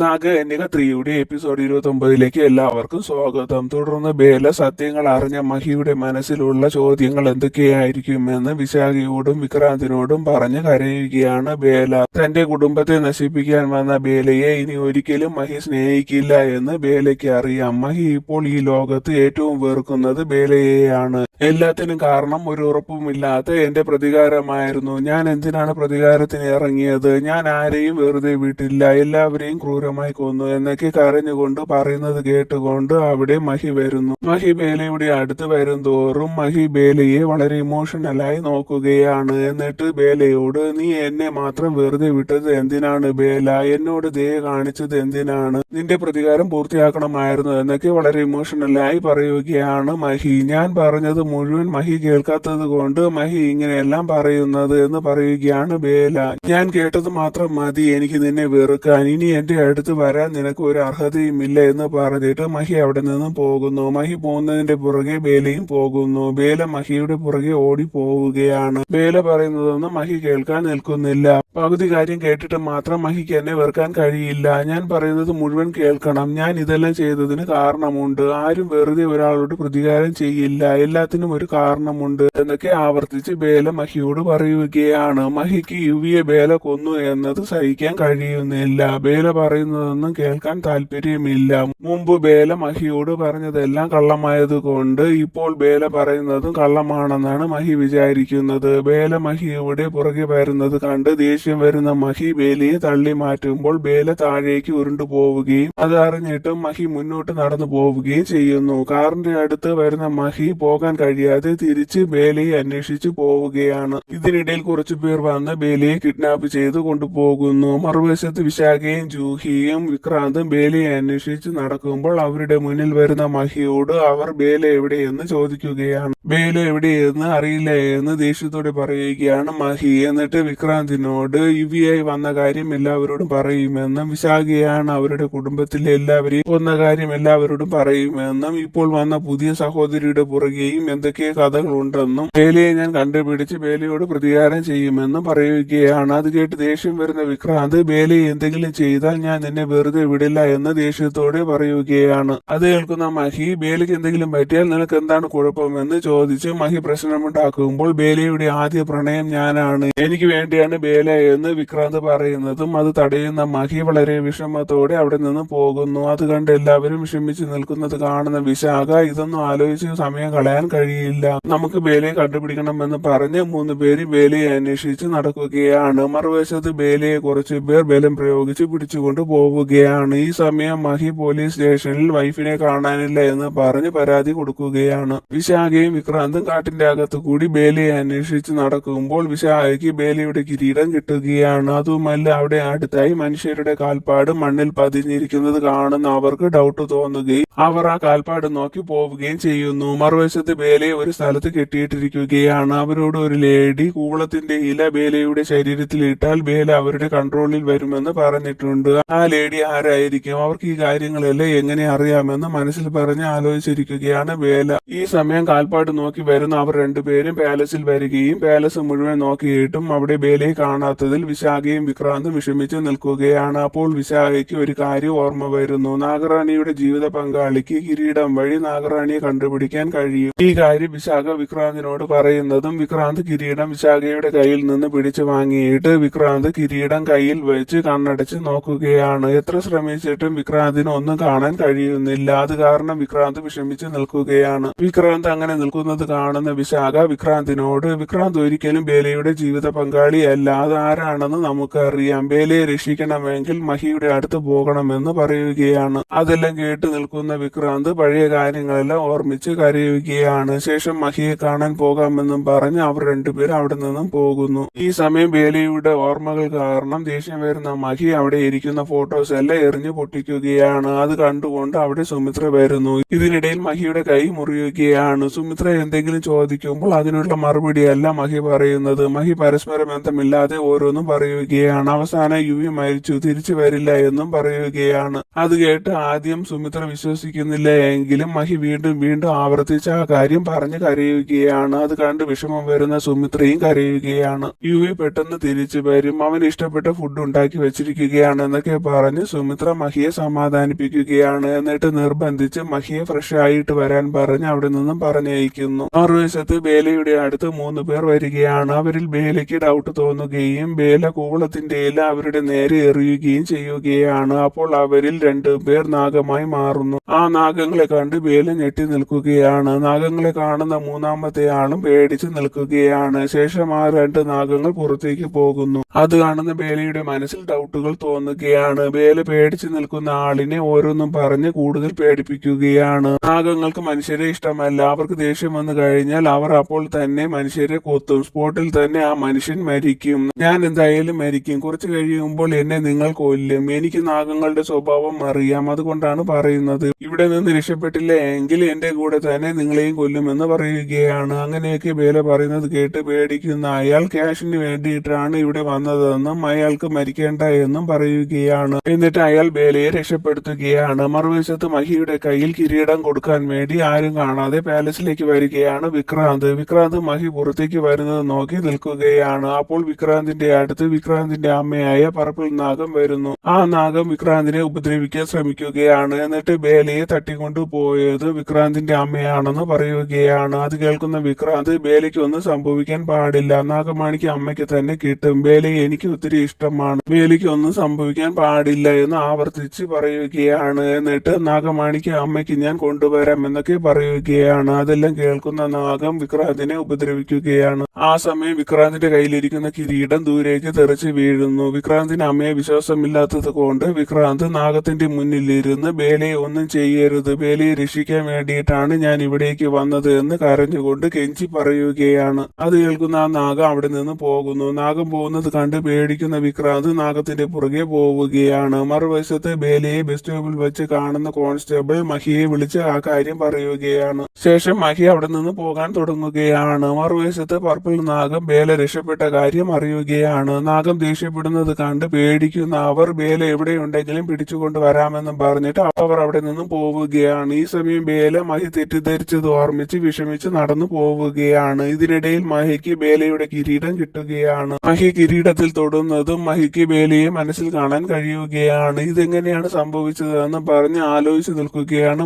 നാഗകന്യക 3യുടെ episode 29ലേക്ക് എല്ലാവർക്കും സ്വാഗതം. തുടർന്ന് ബേല സത്യങ്ങൾ അറിഞ്ഞ മഹിയുടെ മനസ്സിലുള്ള ചോദ്യങ്ങൾ എന്തൊക്കെയായിരിക്കുമെന്ന് വിശാഖയോടും വിക്രാന്തിനോടും പറഞ്ഞ് കരയുകയാണ് ബേല. തന്റെ കുടുംബത്തെ നശിപ്പിക്കാൻ വന്ന ബേലയെ ഇനി ഒരിക്കലും മഹി സ്നേഹിക്കില്ല എന്ന് ബേലയ്ക്ക് അറിയാം. മഹി ഇപ്പോൾ ഈ ലോകത്ത് ഏറ്റവും വെറുക്കുന്നത് ബേലയെയാണ്. എല്ലാത്തിനും കാരണം ഒരു ഉറപ്പുമില്ലാത്ത എന്റെ പ്രതികാരമായിരുന്നു. ഞാൻ എന്തിനാണ് പ്രതികാരത്തിന് ഇറങ്ങിയത്? ഞാൻ ആരെയും വെറുതെ വിട്ടില്ല, എല്ലാവരെയും ക്രൂരമായി കൊന്നു എന്നൊക്കെ കരഞ്ഞുകൊണ്ട് പറയുന്നത് കേട്ടുകൊണ്ട് അവിടെ മഹി വരുന്നു. മഹി ബേലയുടെ അടുത്ത് വരും തോറും മഹി ബേലയെ വളരെ ഇമോഷണലായി നോക്കുകയാണ്. എന്നിട്ട് ബേലയോട്, നീ എന്നെ മാത്രം വെറുതെ വിട്ടത് എന്തിനാണ് ബേല? എന്നോട് ദയ കാണിച്ചത് എന്തിനാണ്? നിന്റെ പ്രതികാരം പൂർത്തിയാക്കണമായിരുന്നു എന്നൊക്കെ വളരെ ഇമോഷണലായി പറയുകയാണ് മഹി. ഞാൻ പറഞ്ഞത് മുഴുവൻ മഹി കേൾക്കാത്തത് കൊണ്ട് മഹി ഇങ്ങനെയെല്ലാം പറയുന്നത് എന്ന് പറയുകയാണ് ബേല. ഞാൻ കേട്ടത് മാത്രം മതി എനിക്ക് നിന്നെ വെറുക്കാൻ. ഇനി എന്റെ അടുത്ത് വരാൻ നിനക്ക് ഒരു അർഹതയുമില്ല എന്ന് പറഞ്ഞിട്ട് മഹി അവിടെ നിന്നും പോകുന്നു. മഹി പോകുന്നതിന്റെ പുറകെ ബേലയും പോകുന്നു. ബേല മഹിയുടെ പുറകെ ഓടി പോവുകയാണ്. ബേല പറയുന്നതൊന്നും മഹി കേൾക്കാൻ നിൽക്കുന്നില്ല. പകുതി കാര്യം കേട്ടിട്ട് മാത്രം മഹിക്ക് എന്നെ വെറുക്കാൻ കഴിയില്ല. ഞാൻ പറയുന്നത് മുഴുവൻ കേൾക്കണം. ഞാൻ ഇതെല്ലാം ചെയ്തതിന് കാരണമുണ്ട്. ആരും വെറുതെ ഒരാളോട് പ്രതികാരം ചെയ്യില്ല, എല്ലാത്തിനും ഒരു കാരണമുണ്ട് എന്നൊക്കെ ആവർത്തിച്ച് ബേല മഹിയോട് പറയുകയാണ്. മഹിക്ക് യുവിയെ ബേല കൊന്നു എന്നത് സഹിക്കാൻ കഴിയുന്നില്ല. ബേല പറയുന്നതൊന്നും കേൾക്കാൻ താല്പര്യമില്ല. മുമ്പ് ബേല മഹിയോട് പറഞ്ഞതെല്ലാം കള്ളമായതുകൊണ്ട് ഇപ്പോൾ ബേല പറയുന്നതും കള്ളമാണെന്നാണ് മഹി വിചാരിക്കുന്നത്. ബേല മഹിയുടെ പുറകെ വരുന്നത് കണ്ട് ദേഷ്യം വരുന്ന മഹി ബേലയെ തള്ളി മാറ്റുമ്പോൾ ബേല താഴേക്ക് ഉരുണ്ടു പോവുകയും അതറിഞ്ഞിട്ടും മഹി മുന്നോട്ട് നടന്നു പോവുകയും ചെയ്യുന്നു. കാറിന്റെ അടുത്ത് വരുന്ന മഹി പോകാൻ കഴിയാതെ തിരിച്ച് ബേലയെ അന്വേഷിച്ചു പോവുകയാണ്. ഇതിനിടയിൽ കുറച്ചു പേർ വന്ന് ബേലയെ കിഡ്നാപ്പ് ചെയ്ത് കൊണ്ടുപോകുന്നു. മറുവശത്ത് വിശാഖയും ജൂഹിയും വിക്രാന്തും ബേലയെ അന്വേഷിച്ച് നടക്കുമ്പോൾ അവരുടെ മുന്നിൽ വരുന്ന മഹിയോട് അവർ ബേല എവിടെയെന്ന് ചോദിക്കുകയാണ്. ബേല എവിടെയെന്ന് അറിയില്ല എന്ന് ദേഷ്യത്തോടെ പറയുകയാണ് മഹി. എന്നിട്ട് വിക്രാന്തിനോട് യുവിയായി വന്ന കാര്യം എല്ലാവരോടും പറയുമെന്നും വിശാഖയാണ് അവരുടെ കുടുംബത്തിലെ എല്ലാവരെയും കൊന്ന കാര്യം എല്ലാവരോടും പറയുമെന്നും ഇപ്പോൾ വന്ന പുതിയ സഹോദരിയുടെ പുറകെയും എന്തൊക്കെ കഥകളുണ്ടെന്നും ബേലയെ ഞാൻ കണ്ടുപിടിച്ച് ബേലയോട് പ്രതികാരം ചെയ്യുമെന്നും പറയുകയാണ്. അത് കേട്ട് ദേഷ്യം വരുന്ന വിക്രാന്ത്, ബേലയെ എന്തെങ്കിലും ചെയ്താൽ ഞാൻ നിന്നെ വെറുതെ വിടില്ല എന്ന് ദേഷ്യത്തോടെ പറയുകയാണ്. അത് കേൾക്കുന്ന മഹി, ബേലയ്ക്ക് എന്തെങ്കിലും പറ്റിയാൽ നിനക്ക് എന്താണ് കുഴപ്പമെന്ന് ചോദിച്ച് മഹി പ്രശ്നമുണ്ടാക്കുമ്പോൾ ബേലയുടെ ആദ്യ പ്രണയം ഞാനാണ്, എനിക്ക് വേണ്ടിയാണ് ബേല എന്ന് വിക്രാന്ത് പറയുന്നതും അത് തടയുന്ന മഹി വളരെ വിഷമത്തോടെ അവിടെ നിന്ന് പോകുന്നു. അത് കണ്ട് എല്ലാവരും വിഷമിച്ച് നിൽക്കുന്നത് കാണുന്ന വിശാഖ, ഇതൊന്നും ആലോചിച്ച് സമയം കളയാൻ കഴിയില്ല, നമുക്ക് ബേലയെ കണ്ടുപിടിക്കണമെന്ന് പറഞ്ഞ് 3 പേര് ബേലയെ അന്വേഷിച്ച് നടക്കുകയാണ്. മറുവശത്ത് ബേലയെ കുറച്ചു പേർ ബലം പ്രയോഗിച്ച് പിടിച്ചുകൊണ്ട് പോവുകയാണ്. ഈ സമയം മഹി പോലീസ് സ്റ്റേഷനിൽ വൈഫിനെ കാണാനില്ല എന്ന് പറഞ്ഞ് പരാതി കൊടുക്കുകയാണ്. വിശാഖയും വിക്രാന്തും കാട്ടിന്റെ അകത്ത് കൂടി ബേലയെ അന്വേഷിച്ച് നടക്കുമ്പോൾ വിശാഖയ്ക്ക് ബേലയുടെ കിരീടം കിട്ടുകയാണ്. അതുമല്ല അവിടെ അടുത്തായി മനുഷ്യരുടെ കാൽപ്പാട് മണ്ണിൽ പതിഞ്ഞിരിക്കുന്നത് കാണുന്ന അവർക്ക് ഡൗട്ട് തോന്നുകയും അവർ ആ കാൽപ്പാട് നോക്കി പോവുകയും ചെയ്യുന്നു. മറുവശത്ത് ബേലയെ ഒരു സ്ഥലത്ത് കെട്ടിയിട്ടിരിക്കുകയാണ്. അവരോട് ഒരു ലേഡി കൂവളത്തിന്റെ ഇല ബേലയുടെ ശരീരത്തിൽ ഇട്ടാൽ ബേല അവരുടെ കൺട്രോളിൽ വരുമെന്ന് പറഞ്ഞിട്ടുണ്ട്. ആ ലേഡി ആരായിരിക്കും? അവർക്ക് ഈ കാര്യങ്ങളെല്ലാം എങ്ങനെ അറിയാമെന്ന് മനസ്സിൽ പറഞ്ഞ് ആലോചിച്ചിരിക്കുകയാണ് ബേല. ഈ സമയം കാൽപ്പാട് നോക്കി വരുന്ന അവർ 2 പേരും പാലസിൽ വരികയും പാലസ് മുഴുവൻ നോക്കിയിട്ടും അവിടെ ബേലയെ കാണാത്തതിൽ വിശാഖയും വിക്രാന്തും വിഷമിച്ച് നിൽക്കുകയാണ്. അപ്പോൾ വിശാഖയ്ക്ക് ഒരു കാര്യം ഓർമ്മ വരുന്നു. നാഗറാണിയുടെ ജീവിത പങ്കാളിക്ക് കിരീടം വഴി നാഗറാണിയെ കണ്ടുപിടിക്കാൻ കഴിയും. ഈ കാര്യം വിശാഖ വിക്രാന്തിനോട് പറയുന്നതും വിക്രാന്ത് കിരീടം വിശാഖയുടെ കയ്യിൽ നിന്ന് പിടിച്ചു വാങ്ങിയിട്ട് വിക്രാന്ത് കിരീടം കയ്യിൽ വെച്ച് കണ്ണടച്ച് നോക്കുകയാണ്. എത്ര ശ്രമിച്ചിട്ടും വിക്രാന്തിന് ഒന്നും കാണാൻ കഴിയുന്നില്ല. അത് കാരണം വിക്രാന്ത് വിഷമിച്ച് നിൽക്കുകയാണ്. വിക്രാന്ത് അങ്ങനെ നിൽക്കുന്നത് കാണുന്ന വിശാഖ വിക്രാന്തിനോട്, വിക്രാന്ത് ഒരിക്കലും ബേലയുടെ ജീവിത പങ്കാളിയല്ല, അത് ആരാണെന്ന് നമുക്കറിയാം, ബേലയെ രക്ഷിക്കണമെങ്കിൽ മഹിയുടെ അടുത്ത് പോകണമെന്ന് പറയുകയാണ്. അതെല്ലാം കേട്ട് നിൽക്കുന്ന വിക്രാന്ത് പഴയ കാര്യങ്ങളെല്ലാം ഓർമ്മിച്ച് കരയുകയാണ്. ശേഷം മഹിയെ കാണാൻ പോകാമെന്നും പറഞ്ഞ് അവർ 2 പേർ അവിടെ നിന്നും പോകുന്നു. ഈ സമയം ബേലയുടെ ഓർമ്മകൾ കാരണം ദേഷ്യം വരുന്ന മഹി അവിടെ ഇരിക്കുന്ന ഫോട്ടോസ് എല്ലാം എറിഞ്ഞു പൊട്ടിക്കുകയാണ്. അത് കണ്ടുകൊണ്ട് അവിടെ സുമിത്ര വരുന്നു. ഇതിനിടയിൽ മഹിയുടെ കൈ മുറിയുകയാണ്. സുമിത്ര എന്തെങ്കിലും ചോദിക്കുമ്പോൾ അതിനുള്ള മറുപടിയല്ല മഹി പറയുന്നത്. മഹി പരസ്പര ബന്ധമില്ലാതെ ഓരോന്നും പറയുകയാണ്. അവസാനം യുവി മരിച്ചു, തിരിച്ചു വരില്ല എന്നും പറയുകയാണ്. അത് കേട്ട് ആദ്യം സുമിത്ര വിശ്വസിക്കുന്നില്ല എങ്കിലും മഹി വീണ്ടും വീണ്ടും ആവർത്തിച്ച് ആ കാര്യം കാര്യം പറഞ്ഞ് കരയുകയാണ്. അത് കണ്ട് വിഷമം വരുന്ന സുമിത്രയും കരയുകയാണ്. യുവി പെട്ടെന്ന് തിരിച്ചു വരും, അവൻ ഇഷ്ടപ്പെട്ട ഫുഡ് ഉണ്ടാക്കി വെച്ചിരിക്കുകയാണ് എന്നൊക്കെ പറഞ്ഞ് സുമിത്ര മഹിയെ സമാധാനിപ്പിക്കുകയാണ്. എന്നിട്ട് നിർബന്ധിച്ച് മഹിയെ ഫ്രഷ് ആയിട്ട് വരാൻ പറഞ്ഞ് അവിടെ നിന്നും പറഞ്ഞയക്കുന്നു. മറുവശത്ത് ബേലയുടെ അടുത്ത് 3 പേർ വരികയാണ്. അവരിൽ ബേലയ്ക്ക് ഡൗട്ട് തോന്നുകയും ബേല കൂവളത്തിന്റെ ഇല അവരുടെ നേരെ എറിയുകയും ചെയ്യുകയാണ്. അപ്പോൾ അവരിൽ 2 പേർ നാഗമായി മാറുന്നു. ആ നാഗങ്ങളെ കണ്ട് ബേല ഞെട്ടി നിൽക്കുകയാണ്. നാഗങ്ങളെ കാണുന്ന 3ാമത്തെ ആളും പേടിച്ച് നിൽക്കുകയാണ്. ശേഷം ആ 2 നാഗങ്ങൾ പുറത്തേക്ക് പോകുന്നു. അത് കാണുന്ന ബേലയുടെ മനസ്സിൽ ഡൗട്ടുകൾ തോന്നുകയാണ്. ബേല പേടിച്ച് നിൽക്കുന്ന ആളിനെ ഓരോന്നും പറഞ്ഞ് കൂടുതൽ പേടിപ്പിക്കുകയാണ്. നാഗങ്ങൾക്ക് മനുഷ്യരെ ഇഷ്ടമല്ല. അവർക്ക് ദേഷ്യം വന്നു കഴിഞ്ഞാൽ അവർ അപ്പോൾ തന്നെ മനുഷ്യരെ കൊത്തും. സ്പോട്ടിൽ തന്നെ ആ മനുഷ്യൻ മരിക്കും. ഞാൻ എന്തായാലും മരിക്കും. കുറച്ച് കഴിയുമ്പോൾ എന്നെ നിങ്ങൾ കൊല്ലും. എനിക്ക് നാഗങ്ങളുടെ സ്വഭാവം അറിയാം. അതുകൊണ്ടാണ് പറയുന്നത്. ഇവിടെ നിന്ന് രക്ഷപ്പെട്ടില്ല എങ്കിൽ എന്റെ കൂടെ തന്നെ നിങ്ങളെയും കൊല്ലുമെന്ന് പറയുകയാണ്. അങ്ങനെയൊക്കെ ബേല പറയുന്നത് കേട്ട് പേടിക്കുന്ന അയാൾ ക്യാഷിന് വേണ്ടിയിട്ടാണ് ഇവിടെ വന്നതെന്നും അയാൾക്ക് മരിക്കേണ്ട എന്നും പറയുകയാണ്. എന്നിട്ട് അയാൾ ബേലയെ രക്ഷപ്പെടുത്തുകയാണ്. മറുവശത്ത് മഹിയുടെ കയ്യിൽ കിരീടം കൊടുക്കാൻ വേണ്ടി ആരും കാണാതെ പാലസിലേക്ക് വരികയാണ് വിക്രാന്ത് മഹി പുറത്തേക്ക് വരുന്നത് നോക്കി നിൽക്കുകയാണ്. അപ്പോൾ വിക്രാന്തിന്റെ അടുത്ത് വിക്രാന്തിന്റെ അമ്മയായ പർപ്പിൾ നാഗം വരുന്നു. ആ നാഗം വിക്രാന്തിനെ ഉപദ്രവിക്കാൻ ശ്രമിക്കുകയാണ്. എന്നിട്ട് ബേലയെ തട്ടിക്കൊണ്ടുപോയത് വിക്രാന്തിന്റെ അമ്മയാണെന്ന് പറയുകയാണ്. അത് കേൾക്കുന്ന വിക്രാന്ത് ബേലയ്ക്ക് ഒന്നും സംഭവിക്കാൻ പാടില്ല. നാഗമാണിക്ക് അമ്മയ്ക്ക് തന്നെ കിട്ടും. ബേലയെ എനിക്ക് ഒത്തിരി ഇഷ്ടമാണ്. ബേലയ്ക്ക് ഒന്നും സംഭവിക്കാൻ പാടില്ല എന്ന് ആവർത്തിച്ച് പറയുകയാണ്. എന്നിട്ട് നാഗമാണിക്ക് അമ്മയ്ക്ക് ഞാൻ കൊണ്ടുവരാം എന്നൊക്കെ പറയുകയാണ്. അതെല്ലാം കേൾക്കുന്ന നാഗം വിക്രാന്തിനെ ഉപദ്രവിക്കുകയാണ്. ആ സമയം വിക്രാന്തിന്റെ കയ്യിലിരിക്കുന്ന കിരീടം ദൂരേക്ക് തെറിച്ച് വീഴുന്നു. വിക്രാന്തിന് അമ്മയെ വിശ്വാസമില്ലാത്തത് കൊണ്ട് വിക്രാന്ത് നാഗത്തിന്റെ മുന്നിലിരുന്ന് ബേലയെ ഒന്നും ചെയ്യരുത്, ബേലയെ രക്ഷിക്കാൻ വേണ്ടിയിട്ടാണ് ഞാൻ ഇവിടേക്ക് വന്നത് എന്ന് കരഞ്ഞുകൊണ്ട് കെഞ്ചി പറയുകയാണ്. അത് കേൾക്കുന്ന ആ നാഗം അവിടെ നിന്ന് പോകുന്നു. നാഗം പോകുന്നത് കണ്ട് പേടിക്കുന്ന വിക്രാന്ത് നാഗത്തിന്റെ പുറകെ പോവുകയാണ്. മറുവശത്ത് ബേലയെ ബസ് സ്റ്റോപ്പിൽ വെച്ച് കാണുന്ന കോൺസ്റ്റബിൾ മഹിയെ വിളിച്ച് ആ കാര്യം പറയുകയാണ്. ശേഷം മഹി അവിടെ നിന്ന് പോകാൻ തുടങ്ങുകയാണ്. മറുവശത്ത് പർപ്പിൾ നാഗം ബേല രക്ഷപ്പെട്ട കാര്യം അറിയുകയാണ്. നാഗം ദേഷ്യപ്പെടുന്നത് കണ്ട് പേടിക്കുന്ന അവർ ബേല എവിടെയുണ്ടെങ്കിലും പിടിച്ചുകൊണ്ട് വരാമെന്നും പറഞ്ഞിട്ട് അവർ അവിടെ നിന്നും പോവുകയാണ്. ഈ സമയം ബേല മഹി തെറ്റിദ്ധരിച്ചത് ഓർമ്മിച്ച് വിഷമിച്ച് നടന്നു പോവുകയാണ്. ഇതിനിടയിൽ മഹിക്ക് ബേലയുടെ കിരീടം കിട്ടുകയാണ്. മഹി കിരീടത്തിൽ തൊടുന്നതും മഹിക്ക് ബേലയെ മനസ്സിൽ കാണാൻ കഴിയുകയാണ്. ഇതെങ്ങനെയാണ് സംഭവിച്ചതെന്ന് പറഞ്ഞ് ആലോചിച്ച് നിൽക്കുകയാണ്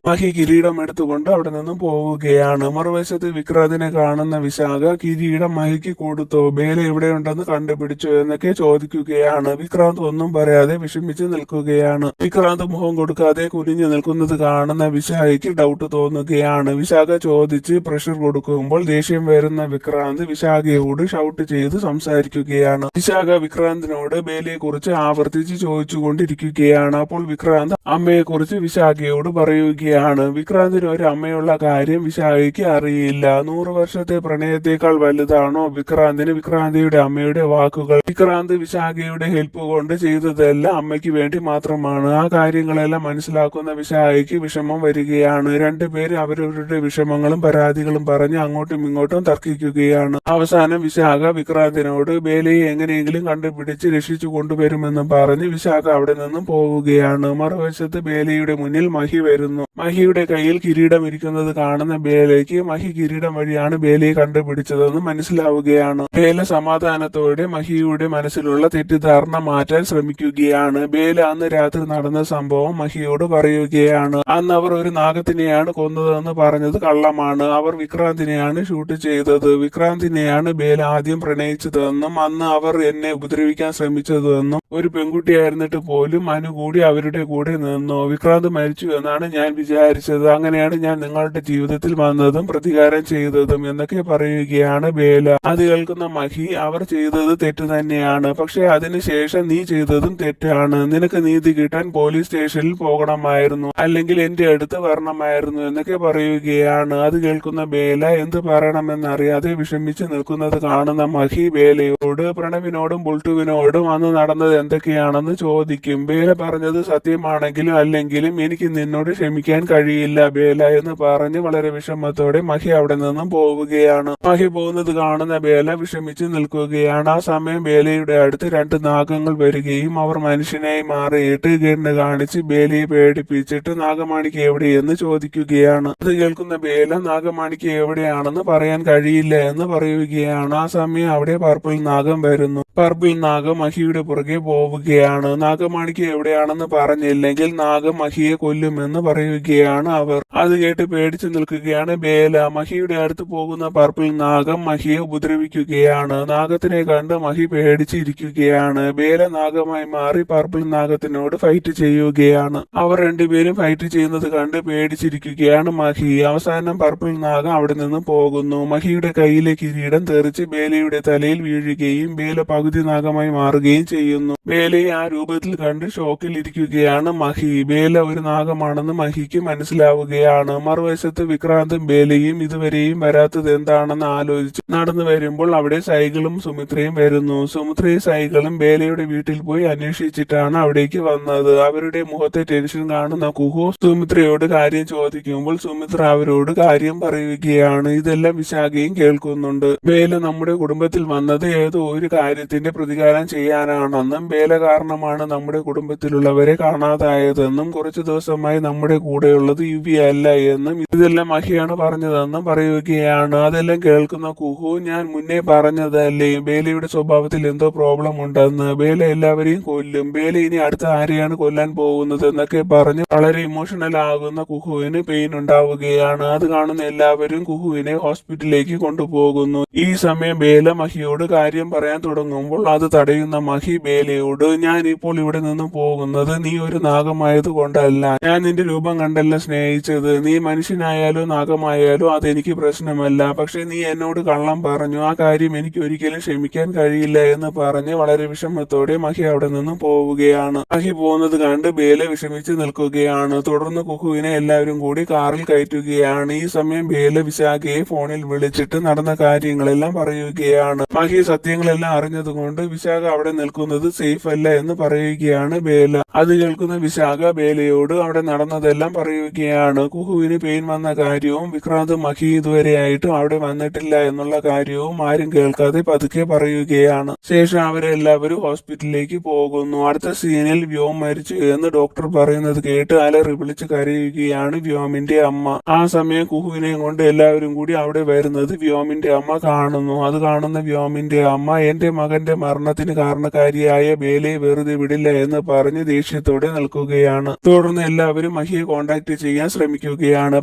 മഹി കിരീടം എടുത്തുകൊണ്ട് അവിടെ നിന്നും പോവുകയാണ്. മറുവശത്ത് വിക്രാന്തിനെ കാണുന്ന വിശാഖ കിരീടം മഹിക്ക് കൊടുത്തോ, ബേല എവിടെയുണ്ടെന്ന് കണ്ടുപിടിച്ചോ എന്നൊക്കെ ചോദിക്കുകയാണ്. വിക്രാന്ത് ഒന്നും പറയാതെ വിഷമിച്ച് നിൽക്കുകയാണ്. വിക്രാന്ത് മുഖം കൊടുക്കാതെ കുനിഞ്ഞു നിൽക്കുന്നത് കാണുന്ന വിശാഖയ്ക്ക് ഡൗട്ട് തോന്നുകയാണ്. വിശാഖ ചോദിച്ച് പ്രഷർ കൊടുക്കുമ്പോൾ ദേഷ്യം വരുന്ന വിക്രാന്ത് വിശാഖയോട് ഷൗട്ട് ചെയ്ത് സംസാരിക്കുകയാണ്. വിശാഖ വിക്രാന്തിനോട് ബേലയെ കുറിച്ച് ആവർത്തിച്ച് ചോദിച്ചുകൊണ്ടിരിക്കുകയാണ്. അപ്പോൾ വിക്രാന്ത് അമ്മയെ കുറിച്ച് വിശാഖയോട് പറയുകയാണ്. വിക്രാന്തിന് ഒരു അമ്മയുള്ള കാര്യം വിശാഖയ്ക്ക് അറിയില്ല. 100 വർഷത്തെ പ്രണയത്തെക്കാൾ വലുതാണോ വിക്രാന്തിയുടെ അമ്മയുടെ വാക്കുകൾ? വിക്രാന്ത് വിശാഖയുടെ ഹെൽപ്പ് കൊണ്ട് ചെയ്തതെല്ലാം അമ്മയ്ക്ക് വേണ്ടി മാത്രമാണ്. ആ കാര്യങ്ങളെല്ലാം മനസ്സിലാക്കുന്ന വിശാഖയ്ക്ക് വിഷമം വരികയാണ്. 2 പേര് അവരവരുടെ വിഷമങ്ങളും പരാതികളും പറഞ്ഞ് അങ്ങോട്ടും ഇങ്ങോട്ടും തർക്കിക്കുകയാണ്. അവസാനം വിശാഖ വിക്രാന്തിനോട് ബേലയെ എങ്ങനെയെങ്കിലും കണ്ടുപിടിച്ച് രക്ഷിച്ചു കൊണ്ടുവരുമെന്ന് പറഞ്ഞ് വിശാഖ അവിടെ നിന്നും പോവുകയാണ്. മറുവശത്ത് ബേലയുടെ മുന്നിൽ മഹി വരുന്നു. മഹിയുടെ കയ്യിൽ കിരീടം ഇരിക്കുന്നത് കാണുന്ന ബേലയ്ക്ക് മഹി കിരീടം വഴിയാണ് ബേലയെ കണ്ടുപിടിച്ചതെന്ന് മനസ്സിലാവുകയാണ്. ബേല സമാധാനത്തോടെ മഹിയുടെ മനസ്സിലുള്ള തെറ്റിദ്ധാരണ മാറ്റാൻ ശ്രമിക്കുകയാണ്. ബേല അന്ന് രാത്രി നടന്ന സംഭവം മഹിയോട് പറയുകയാണ്. അന്ന് അവർ ഒരു നാഗത്തിനെയാണ് കൊന്നതെന്ന് പറഞ്ഞത് കള്ളമാണ്. അവർ വിക്രാന്തിനെയാണ് ഷൂട്ട് ചെയ്തത്. വിക്രാന്തിനെയാണ് ബേല ആദ്യം പ്രണയിച്ചതെന്നും അന്ന് അവർ എന്നെ ഉപദ്രവിക്കാൻ ശ്രമിച്ചതെന്നും ഒരു പെൺകുട്ടിയായിരുന്നിട്ട് പോലും അനു കൂടി അവരുടെ കൂടെ നിന്നു. വിക്രാന്ത് മരിച്ചു എന്നാണ് ഞാൻ വിചാരിച്ചത്. അങ്ങനെയാണ് ഞാൻ നിങ്ങളുടെ ജീവിതത്തിൽ വന്നതും പ്രതികാരം ചെയ്തതും എന്നൊക്കെ പറയുകയാണ് ബേല. അത് കേൾക്കുന്ന മഹി അവർ ചെയ്തത് തെറ്റ് തന്നെയാണ്, പക്ഷെ അതിനുശേഷം നീ ചെയ്തതും തെറ്റാണ്. നിനക്ക് നീതി കിട്ടാൻ പോലീസ് സ്റ്റേഷനിൽ പോകണമായിരുന്നു, അല്ലെങ്കിൽ എന്റെ അടുത്ത് വരണമായിരുന്നു എന്നൊക്കെ പറയുകയാണ്. അത് കേൾക്കുന്ന ബേല എന്ത് പറയണമെന്നറിയാതെ വിഷമിച്ച് നിൽക്കുന്നത് കാണുന്ന മഹി ബേലയോട് പ്രണവിനോടും ബുൾട്ടുവിനോടും അന്ന് നടന്നത് എന്തൊക്കെയാണെന്ന് ചോദിക്കും. ബേല പറഞ്ഞത് സത്യമാണെങ്കിലും അല്ലെങ്കിലും എനിക്ക് നിന്നോട് ക്ഷമിക്കാൻ കഴിയില്ല ബേല എന്ന് പറഞ്ഞ് വളരെ വിഷമത്തോടെ മഹി അവിടെ നിന്നും പോവുകയാണ്. മഹി പോകുന്നത് കാണുന്ന ബേല വിഷമിച്ച് നിൽക്കുകയാണ്. ആ സമയം ബേലയുടെ അടുത്ത് 2 നാഗങ്ങൾ വരികയും അവർ മനുഷ്യനായി മാറിയിട്ട് ഗണ്ണ് കാണിച്ച് ബേലയെ പേടിപ്പിച്ചിട്ട് നാഗമാണിക്ക് എവിടെയെന്ന് ചോദിക്കുകയാണ്. അത് കേൾക്കുന്ന ബേല നാഗമണിക്ക് എവിടെയാണെന്ന് പറയാൻ കഴിയില്ല എന്ന് പറയുകയാണ്. ആ സമയം അവിടെ പർപ്പിൾ നാഗം വരുന്നു. പർപ്പിൾ നാഗം മഹിയുടെ പുറകെ പോവുകയാണ്. നാഗമണിക്ക് എവിടെയാണെന്ന് പറഞ്ഞില്ലെങ്കിൽ നാഗം മഹിയെ കൊല്ലുമെന്ന് പറയുകയാണ് അവർ. അത് കേട്ട് പേടിച്ചു നിൽക്കുകയാണ് ബേല. മഹിയുടെ അടുത്ത് പോകുന്ന പർപ്പിൾ നാഗം മഹിയെ ഉപദ്രവിക്കുകയാണ്. നാഗത്തിനെ കണ്ട് മഹി പേടിച്ചിരിക്കുകയാണ്. ബേല നാഗമായി മാറി പർപ്പിൾ നാഗത്തിനോട് ഫൈറ്റ് ചെയ്യുകയാണ്. അവർ രണ്ടുപേരും ഫൈറ്റ് ചെയ്യുന്നത് കണ്ട് പേടിച്ചിരിക്കുകയാണ് മഹി. അവസാനം പർപ്പിൾ നാഗം അവിടെ നിന്ന് പോകുന്നു. മഹിയുടെ കയ്യിലെ കിരീടം തെറിച്ച് ബേലയുടെ തലയിൽ വീഴുകയും ബേല പകുതി നാഗമായി മാറുകയും ചെയ്യുന്നു. ബേലയെ ആ രൂപത്തിൽ കണ്ട് ഷോക്കിൽ ഇരിക്കുകയാണ് മഹി. ബേല ഒരു നാഗമാണെന്ന് മഹിക്ക് മനസ്സിലാവുകയാണ്. മറുവശത്ത് വിക്രാന്തും ബേലയും ഇതുവരെയും വരാത്തത് എന്താണെന്ന് ആലോചിച്ച് നടന്നു വരുമ്പോൾ അവിടെ സൈകളും സുമിത്രയും വരുന്നു. സുമിത്രയും സൈകളും ബേലയുടെ വീട്ടിൽ പോയി അന്വേഷിച്ചിട്ടാണ് അവിടേക്ക് വന്നത്. അവരുടെ മുഖത്തെ ടെൻഷൻ കാണുന്ന കുഹു സുമിത്രയോട് കാര്യം ചോദിക്കുമ്പോൾ സുമിത്ര അവരോട് കാര്യം പറയുകയാണ്. ഇതെല്ലാം വിശാഖയും കേൾക്കുന്നുണ്ട്. ബേല നമ്മുടെ കുടുംബത്തിൽ വന്നത് ഏതോ ഒരു കാര്യത്തിന്റെ പ്രതികാരം ചെയ്യാനാണെന്നും ബേല കാരണമാണ് നമ്മുടെ കുടുംബത്തിലുള്ളവരെ കാണാതായതെന്നും കുറച്ചു ദിവസമായി നമ്മുടെ കൂടെയുള്ളത് യുവി അല്ല എന്നും ഇതെല്ലാം മഹിയാണ് പറഞ്ഞതെന്നും പറയുകയാണ്. അതെല്ലാം കേൾക്കുന്ന കുഹു ഞാൻ മുന്നേ പറഞ്ഞതല്ലേ ബേലയുടെ സ്വഭാവത്തിൽ എന്തോ പ്രോബ്ലം ഉണ്ടെന്ന്. ബേല എല്ലാവരെയും കൊല്ലും. ബേല ഇനി അടുത്ത ആരെയാണ് കൊല്ലാൻ പോകുന്നത് എന്നൊക്കെ പറഞ്ഞ് വളരെ ഇമോഷണൽ ആകുന്ന കുഹുവിന് പെയിൻ ഉണ്ടാവുകയാണ്. അത് കാണുന്ന എല്ലാവരും കുഹുവിനെ ഹോസ്പിറ്റലിലേക്ക് കൊണ്ടുപോകുന്നു. ഈ സമയം ബേല മഹിയോട് കാര്യം പറയാൻ തുടങ്ങുമ്പോൾ അത് തടയുന്ന മഹി ബേലയോട് ഞാൻ ഇപ്പോൾ ഇവിടെ നിന്ന് പോകുന്നത് നീ ഒരു നാഗമായത് കൊണ്ടല്ല. ഞാൻ നിന്റെ രൂപം കണ്ടല്ല സ്നേഹിച്ചത്. നീ മനുഷ്യനായാലോ നാഗമായാലോ അതെനിക്ക് പ്രശ്നമല്ല. പക്ഷെ നീ എന്നോട് കള്ളം പറഞ്ഞു. ആ കാര്യം എനിക്ക് ഒരിക്കലും ക്ഷമിക്കാൻ കഴിയില്ല എന്ന് പറഞ്ഞ് വളരെ വിഷമത്തോടെ മഹി അവിടെ നിന്നും പോവുകയാണ്. മഹി പോകുന്നത് കണ്ട് ബേല വിഷമിച്ച് നിൽക്കുകയാണ്. തുടർന്ന് കുഹുവിനെ എല്ലാവരും കൂടി കാറിൽ കയറ്റുകയാണ്. ഈ സമയം ബേല വിശാഖയെ ഫോണിൽ വിളിച്ചിട്ട് നടന്ന കാര്യങ്ങളെല്ലാം പറയുകയാണ്. മഹി സത്യങ്ങളെല്ലാം അറിഞ്ഞതുകൊണ്ട് വിശാഖ അവിടെ നിൽക്കുന്നത് സേഫ് അല്ല എന്ന് പറയുകയാണ് ബേല. അത് കേൾക്കുന്ന വിശാഖ ബേലയോട് അവിടെ നടന്നതെല്ലാം പറയുകയാണ്. കുഹുവിന് പെയിൻ വന്ന കാര്യവും വിക്രാന്ത് മഹി ഇതുവരെയായിട്ടും അവിടെ വന്നിട്ടില്ല എന്നുള്ള കാര്യവും ആരും കേൾക്കാതെ പതുക്കെ പറയുകയാണ്. ശേഷം അവരെല്ലാവരും ഹോസ്പിറ്റലിലേക്ക് പോകുന്നു. അടുത്ത സീനിൽ വ്യോം മരിച്ചു എന്ന് ഡോക്ടർ പറയുന്നത് കേട്ട് അലറി വിളിച്ച് കരയുകയാണ് വ്യോമിന്റെ അമ്മ. ആ സമയം കുഹുവിനെയും കൊണ്ട് എല്ലാവരും കൂടി അവിടെ വരുന്നത് വ്യോമിന്റെ അമ്മ കാണുന്നു. അത് കാണുന്ന വ്യോമിന്റെ അമ്മ എന്റെ മകന്റെ മരണത്തിന് കാരണക്കാരിയായ ബേലയെ വെറുതെ വിടില്ല എന്ന് പറഞ്ഞ് ദേഷ്യത്തോടെ നിൽക്കുകയാണ്. തുടർന്ന് എല്ലാവരും മഹിയെ കോണ്ടാക്ട് ചെയ്യാൻ ശ്രമിക്കുകയാണ്.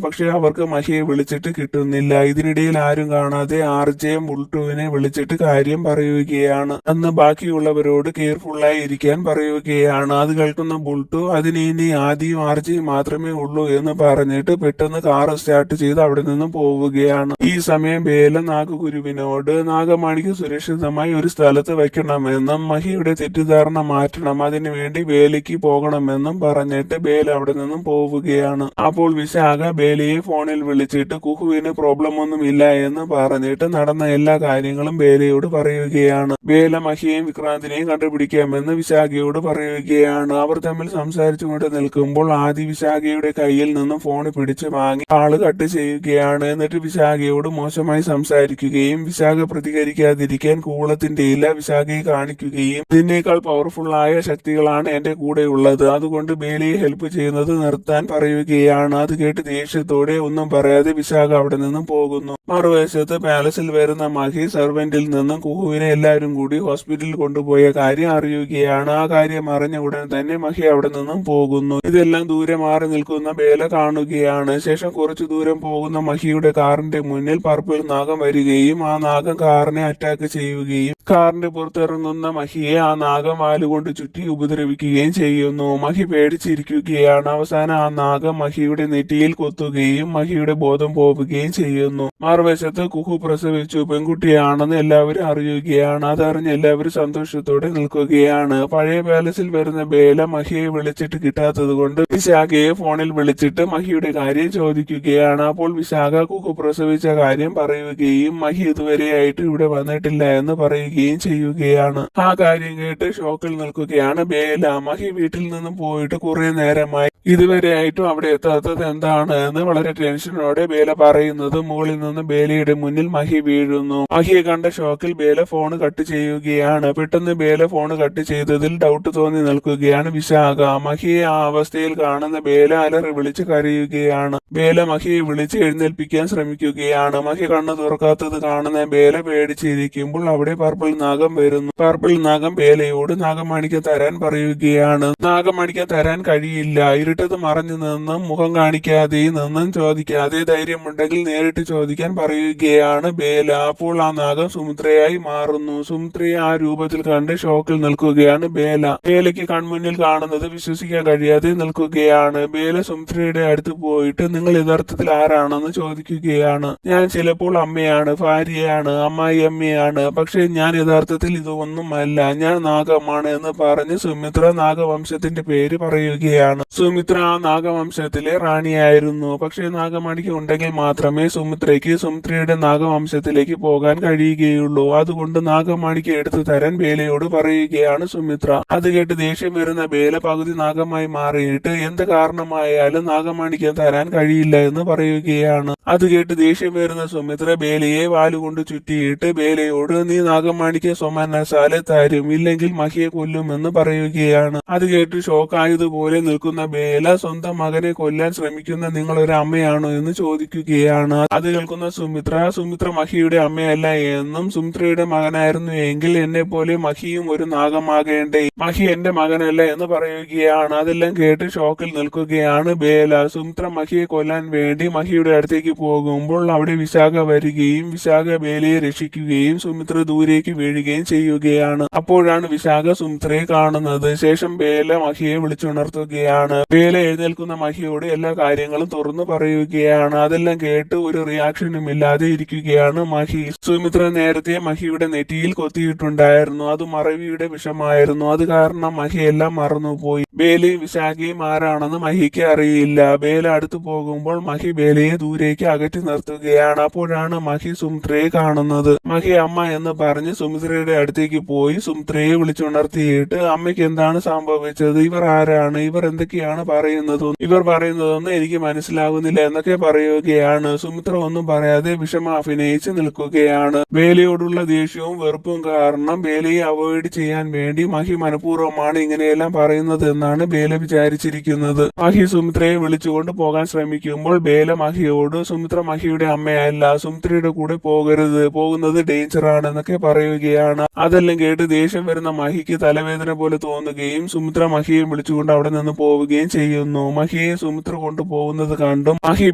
പക്ഷെ അവർക്ക് മഹിയെ വിളിച്ചിട്ട് കിട്ടുന്നില്ല. ഇതിനിടയിൽ ആരും കാണാതെ ആർജെ ബുൾട്ടുവിനെ വിളിച്ചിട്ട് കാര്യം പറയുകയാണ്. അന്ന് ബാക്കിയുള്ളവരോട് കെയർഫുള്ളായി ഇരിക്കാൻ പറയുകയാണ്. അത് കേൾക്കുന്ന ബുൾട്ടു അതിന് ഇനി ആദ്യം ആർജയും മാത്രമേ ഉള്ളൂ എന്ന് പറഞ്ഞിട്ട് പെട്ടെന്ന് കാർ സ്റ്റാർട്ട് ചെയ്ത് അവിടെ നിന്ന് പോവുകയാണ്. ഈ സമയം ബേല നാഗഗുരുവിനോട് നാഗമണിക്ക് സുരക്ഷിതമായി ഒരു സ്ഥലത്ത് വെക്കണമെന്നും മഹിയുടെ തെറ്റിദ്ധാരണ മാറ്റണം, അതിനു വേണ്ടി ബേലയ്ക്ക് പോകണമെന്നും പറഞ്ഞിട്ട് ബേല അവിടെ നിന്നും പോവുകയാണ്. അപ്പോൾ വിശാഖ ബേലയെ ഫോണിൽ വിളിച്ചിട്ട് കുഹുവിന് പ്രോബ്ലം ഒന്നും ഇല്ല എന്ന് പറഞ്ഞിട്ട് നടന്ന എല്ലാ കാര്യങ്ങളും ബേലയോട് പറയുകയാണ്. ബേല മഹിയെയും വിക്രാന്തിനെയും കണ്ടുപിടിക്കാമെന്ന് വിശാഖയോട് പറയുകയാണ്. അവർ തമ്മിൽ സംസാരിച്ചുകൊണ്ട് നിൽക്കുമ്പോൾ ആദി വിശാഖയുടെ കയ്യിൽ നിന്നും ഫോൺ പിടിച്ചു വാങ്ങി ആള് കട്ട് ചെയ്യുകയാണ്. എന്നിട്ട് വിശാഖയോട് മോശമായി സംസാരിക്കുകയും വിശാഖ പ്രതികരിക്കാതിരിക്കാൻ കൂളത്തിന്റെ ഇല വിശാഖയെ കാണിക്കുകയും ഇതിനേക്കാൾ പവർഫുൾ ആയ ശക്തികളാണ് എന്റെ കൂടെ ഉള്ളത്, അതുകൊണ്ട് ബേലയെ ഹെൽപ്പ് ചെയ്യുന്നത് നിർത്താൻ പറയുകയാണ്. അത് കേട്ട് ദേഷ്യത്തോടെ ഒന്നും പറയാതെ വിശാഖ അവിടെ നിന്നും പോകുന്നു. മറുവശത്ത് പാലസിൽ വരുന്ന മഹി സെർവന്റിൽ നിന്നും കുഹുവിനെ എല്ലാവരും കൂടി ഹോസ്പിറ്റലിൽ കൊണ്ടുപോയ കാര്യം അറിയുകയാണ്. ആ കാര്യം അറിഞ്ഞ ഉടൻ തന്നെ മഹി അവിടെ നിന്നും പോകുന്നു. ഇതെല്ലാം ദൂരെ മാറി നിൽക്കുന്ന ബേല കാണുകയാണ്. ശേഷം കുറച്ചു ദൂരം പോകുന്ന മഹിയുടെ കാറിന്റെ മുന്നിൽ പർപ്പിൾ നാഗം വരികയും ആ നാഗം കാറിനെ അറ്റാക്ക് ചെയ്യുകയും കാറിന്റെ പുറത്തിറങ്ങുന്ന മഹിയെ ആ നാഗം വാലുകൊണ്ട് ചുറ്റി ഉപദ്രവിക്കുകയും ചെയ്യുന്നു. മഹി പേടിച്ചിരിക്കുകയാണ്. അവസാനം ആ നാഗം മഹിയുടെ നെറ്റിയിൽ കൊത്തുകയും മഹിയുടെ ബോധം പോവുകയും ചെയ്യുന്നു. മറുവശത്ത് കുഹു പ്രസവിച്ചു പെൺകുട്ടിയാണെന്ന് എല്ലാവരും അറിയുകയാണ്. അതറിഞ്ഞ് എല്ലാവരും സന്തോഷത്തോടെ നിൽക്കുകയാണ്. പഴയ പാലസിൽ വരുന്ന ബേല മഹിയെ വിളിച്ചിട്ട് കിട്ടാത്തത് കൊണ്ട് വിശാഖയെ ഫോണിൽ വിളിച്ചിട്ട് മഹിയുടെ കാര്യം ചോദിക്കുകയാണ്. അപ്പോൾ വിശാഖ കുഹു പ്രസവിച്ച കാര്യം പറയുകയും മഹി ഇതുവരെയായിട്ട് ഇവിടെ വന്നിട്ടില്ല എന്ന് പറയുകയും ചെയ്യുകയാണ്. ആ കാര്യം കേട്ട് ഷോക്കിൽ നിൽക്കുകയാണ് ബേല. മഹി വീട്ടിൽ നിന്നും പോയിട്ട് കുറെ നേരമായി ഇതുവരെയായിട്ടും അവിടെ എത്താത്തത് എന്താണ് എന്ന് വളരെ ടെൻഷനോടെ ബേല പറയുന്നത് മുകളിൽ നിന്ന് ബേലയുടെ മുന്നിൽ മഹി വീഴുന്നു. മഹിയെ കണ്ട ഷോക്കിൽ ബേല ഫോൺ കട്ട് ചെയ്യുകയാണ്. പെട്ടെന്ന് ബേല ഫോൺ കട്ട് ചെയ്തതിൽ ഡൗട്ട് തോന്നി നിൽക്കുകയാണ് വിശാഖ. മഹിയെ ആ അവസ്ഥയിൽ കാണുന്ന ബേല അലറി വിളിച്ച് കരയുകയാണ്. ബേല മഹിയെ വിളിച്ച് എഴുന്നേൽപ്പിക്കാൻ ശ്രമിക്കുകയാണ്. മഹി കണ്ണു തുറക്കാത്തത് കാണുന്ന ബേല പേടിച്ചിരിക്കുമ്പോൾ അവിടെ പർപ്പിൾ നാഗം വരുന്നു. പർപ്പിൾ നാഗം ബേലയോട് നാഗമണിക്ക് തരാൻ പറയുകയാണ്. നാഗമണിക്ക് തരാൻ കഴിയില്ല. ഇരുട്ടത്ത് മറഞ്ഞു നിന്നും മുഖം കാണിക്കാതെ നിന്നും ചോദിക്കാതെ ധൈര്യമുണ്ടെങ്കിൽ നേരിട്ട് ചോദിക്കാൻ പറയുകയാണ് ബേല. അപ്പോൾ ആ നാഗം സുമിത്രയായി മാറുന്നു. സുമിത്രയെ ആ രൂപത്തിൽ കണ്ട് ഷോക്കിൽ നിൽക്കുകയാണ് ബേല. ബേലയ്ക്ക് കൺമുന്നിൽ കാണുന്നത് വിശ്വസിക്കാൻ കഴിയാതെ നിൽക്കുകയാണ്. ബേല സുമിത്രയുടെ അടുത്ത് പോയിട്ട് നിങ്ങൾ യഥാർത്ഥത്തിൽ ആരാണെന്ന് ചോദിക്കുകയാണ്. ഞാൻ ചിലപ്പോൾ അമ്മയാണ്, ഭാര്യയാണ്, അമ്മായി അമ്മയാണ്, പക്ഷെ ഞാൻ യഥാർത്ഥത്തിൽ ഇതൊന്നുമല്ല, ഞാൻ നാഗമാണ് എന്ന് പറഞ്ഞ് സുമിത്ര നാഗവംശത്തിന്റെ പേര് പറയുകയാണ്. സുമിത്ര ആ നാഗവംശത്തിലെ റാണിയായിരുന്നു. പക്ഷെ നാഗമണിക്ക് ഉണ്ടെങ്കിൽ മാത്രമേ സുമിത്രയ്ക്ക് സുമിത്രയുടെ നാഗവംശത്തിലേക്ക് പോകാൻ കഴിയുകയുള്ളൂ. അതുകൊണ്ട് നാഗമണിക്ക് എടുത്തു തരാൻ ബേലയോട് പറയുകയാണ് സുമിത്ര. അത് കേട്ട് ദേഷ്യം വരുന്ന ബേല പകുതി നാഗമായി മാറിയിട്ട് എന്ത് കാരണമായാലും നാഗമണിക്ക് തരാൻ കഴിയില്ല എന്ന് പറയുകയാണ്. അത് കേട്ട് ദേഷ്യം വരുന്ന സുമിത്ര ബേലയെ വാലുകൊണ്ട് ചുറ്റിയിട്ട് ബേലയോട് നീ നാഗമണിക്ക് സൊമനസാലെ തരും, ഇല്ലെങ്കിൽ മഹിയെ കൊല്ലുമെന്ന് പറയുകയാണ്. അത് കേട്ട് ഷോക്കായതുപോലെ നിൽക്കുന്ന ബേല സ്വന്തം മകനെ കൊല്ലാൻ ശ്രമിക്കുന്ന നിങ്ങൾ ഒരു അമ്മയാണോ എന്ന് ചോദിക്കുകയാണ്. അത് കേൾക്കുന്ന സുമിത്ര മഹിയുടെ അമ്മയല്ല എന്നും സുമിത്രയുടെ മകനായിരുന്നു എങ്കിൽ എന്നെ പോലെ മഹിയും ഒരു നാഗമാകേണ്ടേ, മഹി എന്റെ മകനല്ല എന്ന് പറയുകയാണ്. അതെല്ലാം കേട്ട് ഷോക്കിൽ നിൽക്കുകയാണ് ബേല. സുമിത്ര മഹിയെ കൊല്ലാൻ വേണ്ടി മഹിയുടെ അടുത്തേക്ക് പോകുമ്പോൾ അവിടെ വിശാഖ വരികയും വിശാഖ ബേലയെ രക്ഷിക്കുകയും സുമിത്ര ദൂരേക്ക് വീഴുകയും ചെയ്യുകയാണ്. അപ്പോഴാണ് വിശാഖ സുമിത്രയെ കാണുന്നത്. ശേഷം ബേല മഹിയെ വിളിച്ചുണർത്തുകയാണ്. ബേല എഴുന്നേൽക്കുന്ന മഹിയോട് എല്ലാ കാര്യങ്ങളും തുറന്നു പറയുകയാണ്. അതെല്ലാം കേട്ട് ഒരു റിയാക്ഷനും ഇല്ലാതെ ഇരിക്കുകയാണ് മഹി. സുമിത്ര നേരത്തെ മഹിയുടെ നെറ്റിയിൽ കൊത്തിയിട്ടുണ്ടായിരുന്നു. അത് മറവിയുടെ വിഷമായിരുന്നു. അത് കാരണം മഹി എല്ലാം മറന്നുപോയി. ബേലയും വിശാഖയും ആരാണെന്ന് മഹിക്ക് അറിയില്ല. ബേല അടുത്തു പോകുമ്പോൾ മഹി ബേലയെ ദൂരേക്ക് അകറ്റി നിർത്തുകയാണ്. അപ്പോഴാണ് മഹി സുമിത്രയെ കാണുന്നത്. മഹി അമ്മ എന്ന് പറഞ്ഞ് സുമിത്രയുടെ അടുത്തേക്ക് പോയി സുമിത്രയെ വിളിച്ചുണർത്തിയിട്ട് അമ്മയ്ക്ക് എന്താണ് സംഭവിച്ചത്, ഇവർ ആരാണ്, ഇവർ എന്തൊക്കെയാണ് പറയുന്നതൊന്നും എനിക്ക് മനസ്സിലാകുന്നില്ല എന്നൊക്കെ പറയുകയാണ്. സുമിത്ര ഒന്നും പറയാതെ വിഷമം അഭിനയിച്ച് നിൽക്കുകയാണ്. ബേലയോടുള്ള ദേഷ്യവും വെറുപ്പും കാരണം ബേലയെ അവോയ്ഡ് ചെയ്യാൻ വേണ്ടി മഹി മനഃപൂർവ്വമാണ് ഇങ്ങനെയെല്ലാം പറയുന്നത് എന്നാണ് ബേല വിചാരിച്ചിരിക്കുന്നത്. മഹി സുമിത്രയെ വിളിച്ചുകൊണ്ട് പോകാൻ ശ്രമിക്കുമ്പോൾ ബേല മഹിയോട് സുമിത്ര മഹിയുടെ അമ്മയല്ല, സുമിത്രയുടെ കൂടെ പോകരുത്, പോകുന്നത് ഡേഞ്ചർ ആണെന്നൊക്കെ പറയുകയാണ്. അതെല്ലാം കേട്ട് ദേഷ്യം വരുന്ന മഹിക്ക് തലവേദന പോലെ തോന്നുകയും സുമിത്ര മഹിയെ വിളിച്ചുകൊണ്ട് അവിടെ നിന്ന് പോവുകയും ചെയ്യുന്നു. മഹിയെ സുമിത്ര കൊണ്ടുപോകുന്നത് കണ്ടും മഹി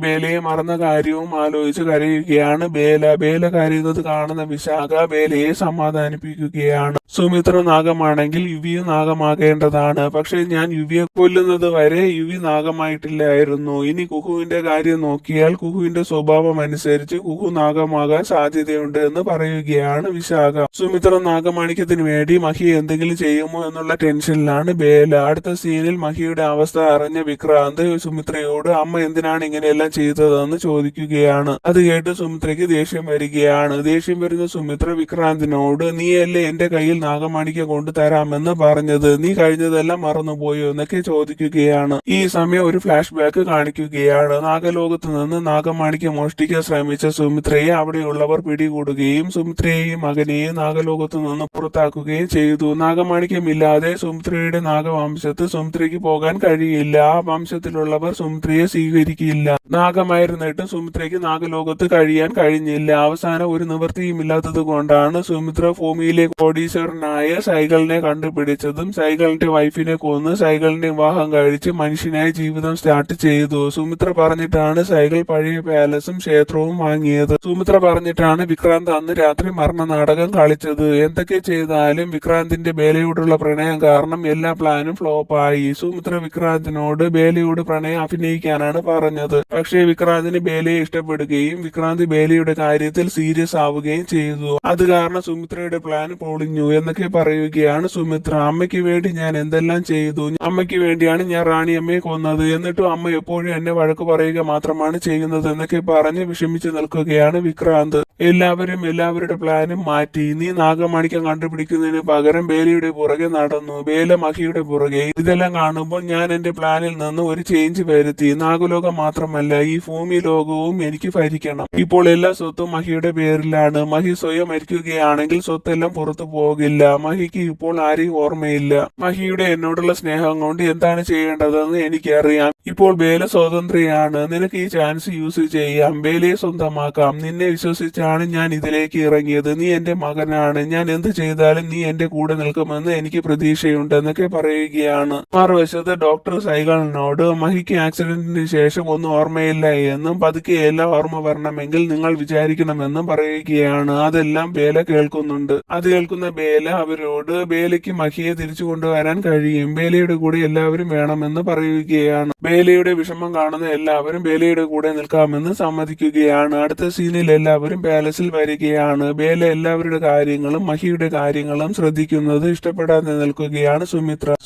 ബേലയെ മറന്ന കാര്യവും ആലോചിച്ച് കരയുകയാണ് ബേല കരയുന്നത് കാണുന്ന വിശാഖ ബേലയെ സമാധാനിപ്പിക്കുകയാണ്. സുമിത്ര നാഗമാണെങ്കിൽ യുവിയും നാഗമാകേണ്ടതാണ്. പക്ഷെ ഞാൻ യുവിയെ കൊല്ലുന്നത് വരെ യുവി നാഗമായിട്ടില്ലായിരുന്നു. ഇനി കുഹുവിന്റെ കാര്യം നോക്കിയാൽ കുഹുവിന്റെ സ്വഭാവം അനുസരിച്ച് കുഹു നാഗമാകാൻ സാധ്യതയുണ്ട് എന്ന് പറയുകയാണ് വിശാഖ. സുമിത്ര നാഗമാണിക്യത്തിന് വേണ്ടി മഹി എന്തെങ്കിലും ചെയ്യുമോ എന്നുള്ള ടെൻഷനിലാണ് ബേല. അടുത്ത സീനിൽ മഹിയുടെ അവസ്ഥ അറിഞ്ഞ വിക്രാന്ത് സുമിത്രയോട് അമ്മ എന്തിനാണ് ഇങ്ങനെയെല്ലാം ചെയ്തതെന്ന് ചോദിക്കുകയാണ്. അത് കേട്ട് സുമിത്രയ്ക്ക് ദേഷ്യം വരികയാണ്. ദേഷ്യം വരുന്ന സുമിത്ര വിക്രാന്തിനോട് നീയല്ലേ എന്റെ കയ്യിൽ നാഗമാണിക്യം കൊണ്ടുതരാമെന്ന് പറഞ്ഞത്, നീ കഴിഞ്ഞതെല്ലാം മറന്നുപോയോ എന്നൊക്കെ ചോദിക്കുകയാണ്. ഈ സമയം ഒരു ഫ്ലാഷ് ബാക്ക് കാണിക്കുകയാണ്. നാഗലോകത്ത് നിന്ന് നാഗമാണിക്യം മോഷ്ടിക്കാൻ ശ്രമിച്ച സുമിത്രയെ അവിടെയുള്ളവർ പിടികൂടുകയും സുമിത്രയെയും മകനെയും നാഗലോകത്ത് നിന്ന് പുറത്താക്കുകയും ചെയ്തു. നാഗമാണിക്യമില്ലാതെ സുമിത്രയുടെ നാഗവംശത്ത് സുമിത്രയ്ക്ക് പോകാൻ കഴിയില്ല. ആ വംശത്തിലുള്ളവർ സുമിത്രയെ സ്വീകരിക്കില്ല. നാഗമായിരുന്നിട്ടും സുമിത്രയ്ക്ക് നാഗലോകത്ത് കഴിയാൻ കഴിഞ്ഞില്ല. അവസാനം ഒരു നിവൃത്തിയുമില്ലാത്തത് കൊണ്ടാണ് സുമിത്ര ഭൂമിയിലെ കോടീശ്വരനായ സൈഗളിനെ കണ്ടുപിടിച്ചതും സൈഗളിന്റെ വൈഫിനെ കൊന്ന് സൈഗളിന്റെ വിവാഹം കഴിച്ച് മനുഷ്യനായി ജീവിതം സ്റ്റാർട്ട് ചെയ്തു. സുമിത്ര പറഞ്ഞിട്ടാണ് സൈഗൾ പഴയ പാലസും ക്ഷേത്രവും വാങ്ങിയത്. സുമിത്ര പറഞ്ഞിട്ടാണ് വിക്രാന്ത് അന്ന് രാത്രി മരണ നാടകം കളിച്ചത്. എന്തൊക്കെ ചെയ്താലും വിക്രാന്തിന്റെ ബേലയോടുള്ള പ്രണയം കാരണം എല്ലാ പ്ലാനും ഫ്ലോപ്പായി. സുമിത്ര വിക്രാന്തിനോട് ബേലയോട് പ്രണയം അഭിനയിക്കാനാണ് പറഞ്ഞത്. പക്ഷേ വിക്രാന്തിന് ബേലയെ ഇഷ്ടപ്പെടുകയും വിക്രാന്ത് ബേലയുടെ കാര്യത്തിൽ സീരിയസ് ആവുകയും ചെയ്തു. അത് കാരണം സുമിത്രയുടെ പ്ലാൻ പൊളിഞ്ഞു എന്നൊക്കെ പറയുകയാണ് സുമിത്ര. അമ്മയ്ക്ക് വേണ്ടി ഞാൻ എന്തെല്ലാം ചെയ്തു, അമ്മയ്ക്ക് വേണ്ടിയാണ് ഞാൻ റാണിയമ്മയെ കൊന്നത്, എന്നിട്ടും അമ്മ എപ്പോഴും എന്നെ വഴക്ക് പറയുക മാത്രമാണ് ചെയ്യുന്നത് എന്നൊക്കെ പറഞ്ഞ് വിഷമിച്ച് നിൽക്കുകയാണ് വിക്രാന്ത്. എല്ലാവരുടെ പ്ലാനും മാറ്റി. നീ നാഗമാണിക്യം കണ്ടുപിടിക്കുന്നതിന് പകരം ബേലയുടെ പുറകെ നടന്നു, ബേല മഹിയുടെ പുറകെ. ഇതെല്ലാം കാണുമ്പോൾ ഞാൻ എന്റെ പ്ലാനിൽ നിന്ന് ഒരു ചേഞ്ച് വരുത്തി. നാഗലോകം മാത്രമല്ല, ഈ ഭൂമി ലോകവും എനിക്ക് ഭരിക്കണം. ഇപ്പോൾ എല്ലാ സ്വത്തും മഹിയുടെ പേരിലാണ്. മഹി സ്വയം മരിക്കുകയാണെങ്കിൽ സ്വത്തെല്ലാം പുറത്തു പോകില്ല. മഹിക്ക് ഇപ്പോൾ ആരെയും ഓർമ്മയില്ല. മഹിയുടെ എന്നോടുള്ള സ്നേഹം കൊണ്ട് എന്താണ് ചെയ്യേണ്ടതെന്ന് എനിക്കറിയാം. ഇപ്പോൾ ബേല സ്വതന്ത്രയാണ്. നിനക്ക് ഈ ചാൻസ് യൂസ് ചെയ്യാം, ബേലയെ സ്വന്തമാക്കാം. നിന്നെ വിശ്വസിച്ചാണ് ഞാൻ ഇതിലേക്ക് ഇറങ്ങിയത്. നീ എന്റെ മകനാണ്. ഞാൻ എന്ത് ചെയ്താലും നീ എന്റെ കൂടെ നിൽക്കുമെന്ന് എനിക്ക് പ്രതീക്ഷയുണ്ട് എന്നൊക്കെ പറയുകയാണ്. മറുവശത്ത് ഡോക്ടർ സൈഗളിനോട് മഹിക്ക് ആക്സിഡന്റിന് ശേഷം ഒന്നും ഓർമ്മയില്ല എന്നും പതുക്കെ എല്ലാം ഓർമ്മ വരണമെങ്കിൽ നിങ്ങൾ വിചാരിക്കണമെന്നും പറയുകയാണ്. അതെല്ലാം ബേല കേൾക്കുന്നുണ്ട്. അത് കേൾക്കുന്ന ബേല അവരോട് ബേലയ്ക്ക് മഹിയെ തിരിച്ചു കൊണ്ടുവരാൻ കഴിയും, ബേലയുടെ കൂടെ എല്ലാവരും വേണമെന്ന് പറയുകയാണ്. ബേലയുടെ വിഷമം കാണുന്ന എല്ലാവരും ബേലയുടെ കൂടെ നിൽക്കാമെന്ന് സമ്മതിക്കുകയാണ്. അടുത്ത സീനിൽ എല്ലാവരും പാലസിൽ വരികയാണ്. ബേല എല്ലാവരുടെ കാര്യങ്ങളും മഹിയുടെ കാര്യങ്ങളും ശ്രദ്ധിക്കുന്നത് ഇഷ്ടപ്പെടാതെ നിൽക്കുകയാണ്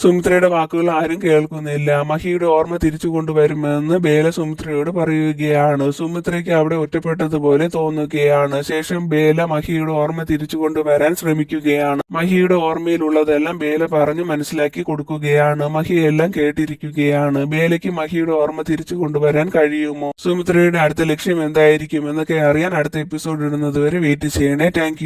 സുമിത്രയുടെ വാക്കുകൾ ആരും കേൾക്കുന്നില്ല. മഹിയുടെ ഓർമ്മ തിരിച്ചു കൊണ്ടുവരുമെന്ന് ബേല സുമിത്രയോട് പറയുകയാണ്. സുമിത്രയ്ക്ക് അവിടെ ഒറ്റപ്പെട്ടതുപോലെ തോന്നുകയാണ്. ശേഷം ബേല മഹിയുടെ ഓർമ്മ തിരിച്ചു കൊണ്ടുവരാൻ ശ്രമിക്കുകയാണ്. മഹിയുടെ ഓർമ്മയിലുള്ളതെല്ലാം ബേല പറഞ്ഞു മനസ്സിലാക്കി കൊടുക്കുകയാണ്. മഹി എല്ലാം കേട്ടിരിക്കുകയാണ്. ബേലയ്ക്ക് മഹിയുടെ ഓർമ്മ തിരിച്ചു കൊണ്ടുവരാൻ കഴിയുമോ, സുമിത്രയുടെ അടുത്ത ലക്ഷ്യം എന്തായിരിക്കും എന്നൊക്കെ അറിയാൻ അടുത്ത എപ്പിസോഡ് ഇടുന്നത് വരെ വെയിറ്റ് ചെയ്യണേ. താങ്ക്